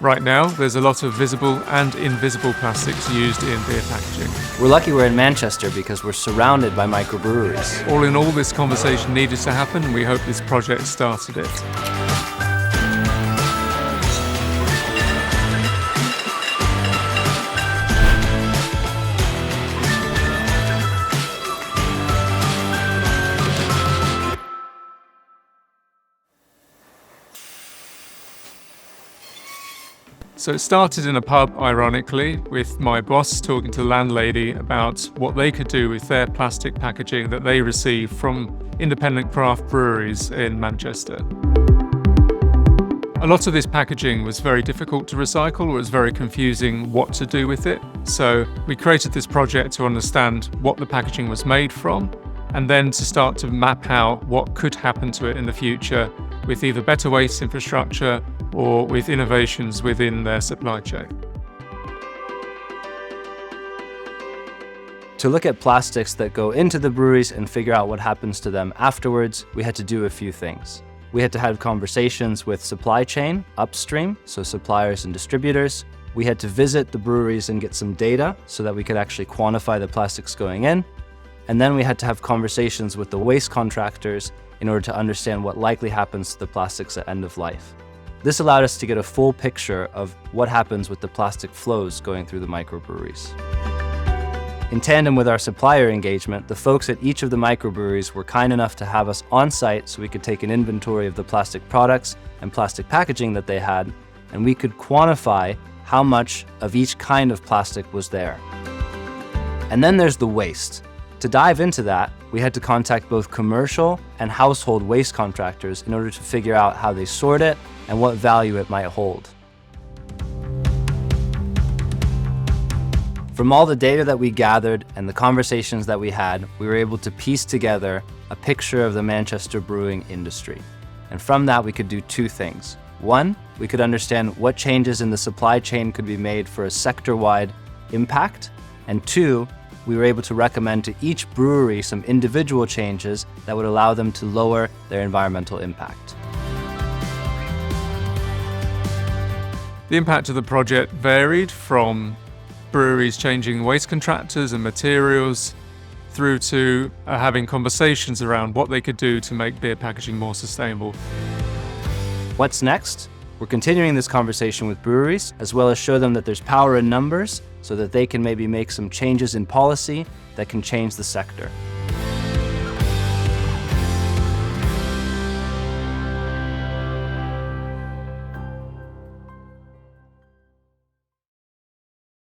Right now, there's a lot of visible and invisible plastics used in beer packaging. We're lucky we're in Manchester because we're surrounded by microbreweries. All in all, this conversation needed to happen, and we hope this project started it. So it started in a pub, ironically, with my boss talking to the landlady about what they could do with their plastic packaging that they receive from independent craft breweries in Manchester. A lot of this packaging was very difficult to recycle, or it was very confusing what to do with it. So we created this project to understand what the packaging was made from, and then to start to map out what could happen to it in the future with either better waste infrastructure or with innovations within their supply chain. To look at plastics that go into the breweries and figure out what happens to them afterwards, we had to do a few things. We had to have conversations with supply chain upstream, so suppliers and distributors. We had to visit the breweries and get some data so that we could actually quantify the plastics going in. And then we had to have conversations with the waste contractors in order to understand what likely happens to the plastics at end of life. This allowed us to get a full picture of what happens with the plastic flows going through the microbreweries. In tandem with our supplier engagement, the folks at each of the microbreweries were kind enough to have us on site so we could take an inventory of the plastic products and plastic packaging that they had, and we could quantify how much of each kind of plastic was there. And then there's the waste. To dive into that, we had to contact both commercial and household waste contractors in order to figure out how they sort it and what value it might hold. From all the data that we gathered and the conversations that we had, we were able to piece together a picture of the Manchester brewing industry. And from that, we could do two things. One, we could understand what changes in the supply chain could be made for a sector-wide impact. And two, we were able to recommend to each brewery some individual changes that would allow them to lower their environmental impact. The impact of the project varied from breweries changing waste contractors and materials through to having conversations around what they could do to make beer packaging more sustainable. What's next? We're continuing this conversation with breweries, as well as show them that there's power in numbers so that they can maybe make some changes in policy that can change the sector.